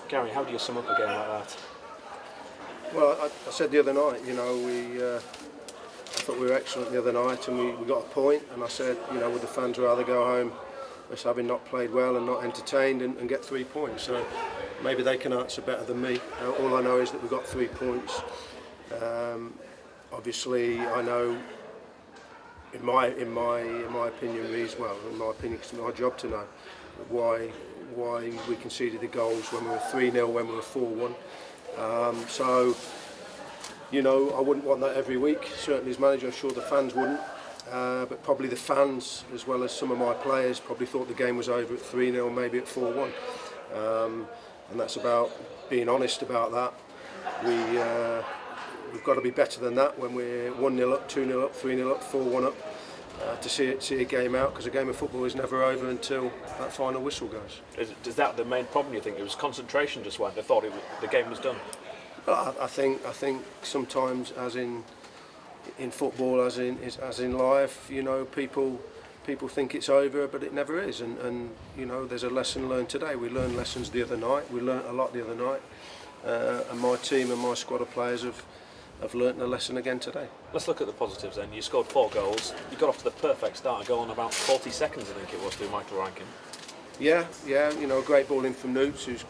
Gary, how do you sum up a game like that? Well, I said the other night, I thought we were excellent the other night and we got a point, and I said, would the fans rather go home us having not played well and not entertained and get 3 points? So maybe they can answer better than me. All I know is that we got 3 points. Obviously, I know, in my opinion, in my opinion, it's my job to know why we conceded the goals when we were 3-0, when we were 4-1. So, I wouldn't want that every week. Certainly as manager, I'm sure the fans wouldn't. But probably the fans, as well as some of my players, probably thought the game was over at 3-0, maybe at 4-1. And that's about being honest about that. We've got to be better than that when we're 1-0 up, 2-0 up, 3-0 up, 4-1 up. To see a game out, because a game of football is never over until that final whistle goes. Is that the main problem, you think? It was concentration just went? They thought the game was done? Well, I think sometimes, as in football, as in life, people think it's over, but it never is. And there's a lesson learned today. We learned lessons the other night. We learned a lot the other night, and my team and my squad of players have learnt a lesson again today. Let's look at the positives then. You scored 4 goals. You got off to the perfect start, a goal in about 40 seconds, I think it was, through Michael Rankin. Yeah, great ball in from Newts, who's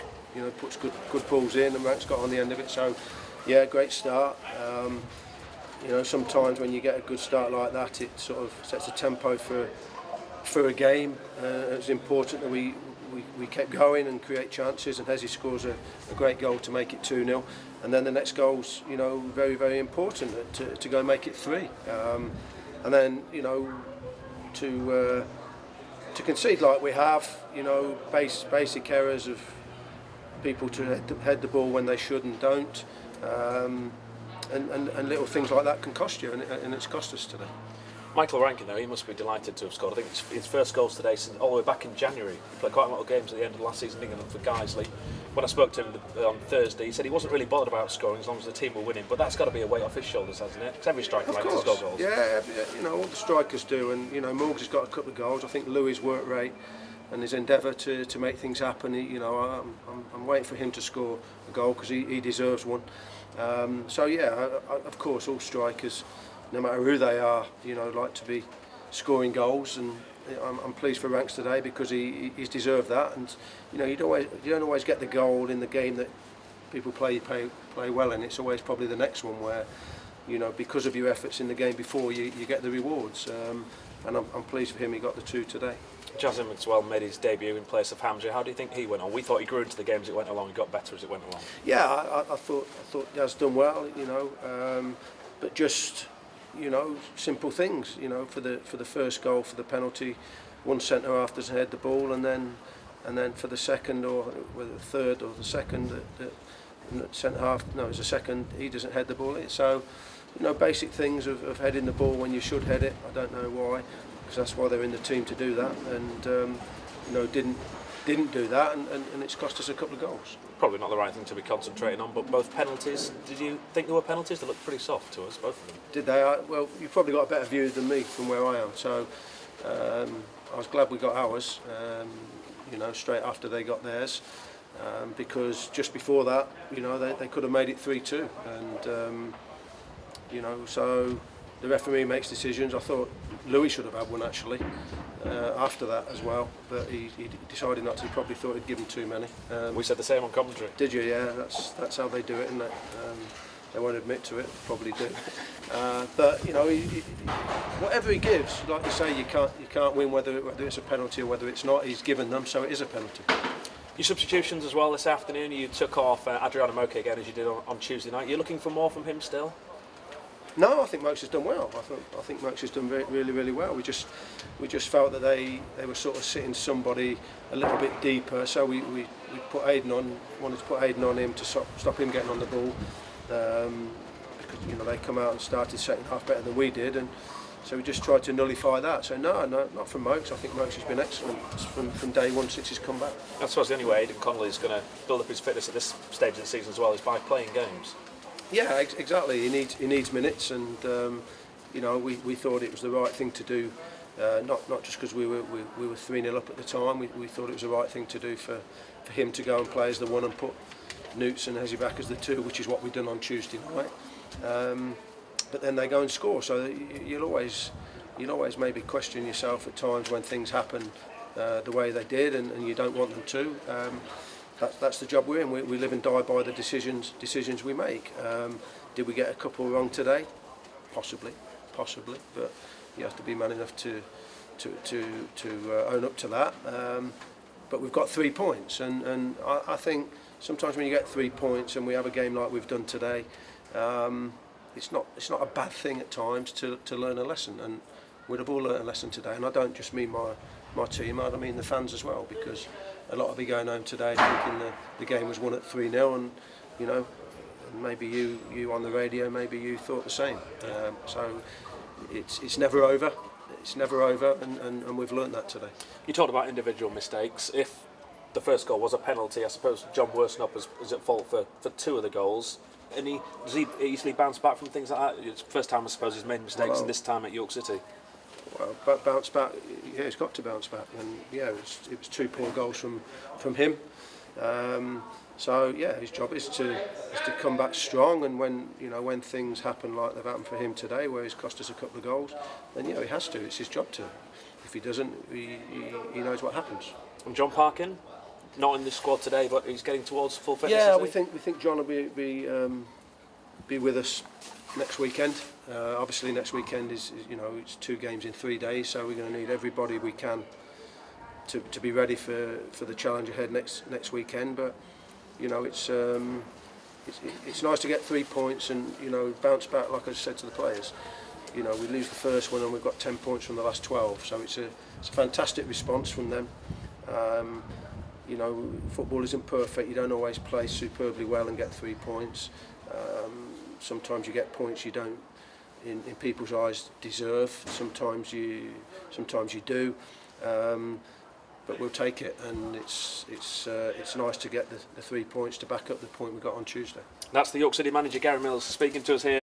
puts good balls in, and Rank's got on the end of it. So, yeah, great start. Sometimes when you get a good start like that, it sort of sets a tempo for a game. It's important that we kept going and create chances, and Hezzy scores a great goal to make it 2-0, and then the next goal's very, very important to go make it 3, and then to concede like we have, basic errors of people to head the ball when they should and don't, and little things like that can cost you, and it's cost us today. Michael Rankin, though, he must be delighted to have scored. I think it's his first goals today since all the way back in January. He played quite a lot of games at the end of last season, England for Guiseley. When I spoke to him on Thursday, he said he wasn't really bothered about scoring as long as the team were winning. But that's got to be a weight off his shoulders, hasn't it? Because every striker likes to score goals. Yeah, all the strikers do. And Morgs has got a couple of goals. I think Louis' work rate and his endeavour to make things happen. I'm waiting for him to score a goal because he deserves one. Of course, all strikers, no matter who they are, like to be scoring goals, and I'm pleased for Ranks today because he's deserved that. And you don't always get the goal in the game that people play well in. It's always probably the next one where because of your efforts in the game before, you get the rewards. And I'm pleased for him. He got the 2 today. Jasmine as well made his debut in place of Hamza. How do you think he went on? We thought he grew into the game as it went along. He got better as it went along. Yeah, I thought Jazz done well. But just simple things. For the first goal, for the penalty, one centre half doesn't head the ball, and then for the second or whether the third or the second, the centre half, no, it's the second, he doesn't head the ball. So basic things of heading the ball when you should head it. I don't know why, because that's why they're in the team to do that, and didn't do that, and it's cost us a couple of goals. Probably not the right thing to be concentrating on, but both penalties, did you think there were penalties? They looked pretty soft to us, both of them. Did they? Well, you've probably got a better view than me from where I am, so I was glad we got ours, straight after they got theirs, because just before that, they could have made it 3-2, and so the referee makes decisions. I thought Louis should have had one actually after that as well, but he decided not to. He probably thought he'd given too many. We said the same on commentary. Did you? Yeah, that's how they do it, isn't it? They won't admit to it, probably do. But whatever he gives, like you say, you can't win whether it's a penalty or whether it's not. He's given them, so it is a penalty. Your substitutions as well this afternoon. You took off Adriano Moke again as you did on Tuesday night. You're looking for more from him still? No, I think Mokes has done well. I think Mokes has done really, really well. We just felt that they were sort of sitting somebody a little bit deeper, so we put Aiden on. Wanted to put Aiden on him to stop him getting on the ball, because they come out and started second half better than we did, and so we just tried to nullify that. So no, not from Mokes. I think Mokes has been excellent from day one since he's come back. I suppose the only way Aidan Connolly is going to build up his fitness at this stage of the season as well is by playing games. Yeah, exactly. He needs minutes, and we thought it was the right thing to do. Not just because we were 3-0 up at the time. We thought it was the right thing to do for for him to go and play as the 1 and put Newts and Hezzy back as the 2, which is what we've done on Tuesday night. But then they go and score, so you'll always maybe question yourself at times when things happen the way they did, and you don't want them to. That's the job we're in. We live and die by the decisions we make. Did we get a couple wrong today? Possibly, but you have to be man enough to own up to that. But we've got 3 points, and I think sometimes when you get 3 points and we have a game like we've done today, it's not a bad thing at times to learn a lesson, and we'd have all learned a lesson today. And I don't just mean my team, I mean the fans as well, because a lot of you going home today thinking the game was won at 3-0, and you know, maybe you on the radio, maybe you thought the same. So it's never over. It's never over, and we've learnt that today. You talked about individual mistakes. If the first goal was a penalty, I suppose John Worsnop was at fault for 2 of the goals. And does he easily bounce back from things like that? It's the first time, I suppose, he's made mistakes, and this time at York City. Well, bounce back, yeah, he's got to bounce back. And yeah, it was 2 poor goals from him. So yeah, his job is to come back strong, and when things happen like they've happened for him today, where he's cost us a couple of goals, then yeah, he has to. It's his job to. If he doesn't, he knows what happens. And John Parkin, not in the squad today, but he's getting towards full fitness. Yeah, we think John will be with us next weekend. Obviously, next weekend is it's 2 games in 3 days, so we're going to need everybody we can to be ready for the challenge ahead next weekend. But it's nice to get 3 points and bounce back, like I said to the players. We lose the first one and we've got 10 points from the last 12, so it's a fantastic response from them. Football isn't perfect. You don't always play superbly well and get 3 points. Sometimes you get points you don't, in people's eyes, deserve. Sometimes you do. But we'll take it, and it's nice to get the 3 points to back up the point we got on Tuesday. That's the York City manager Gary Mills speaking to us here.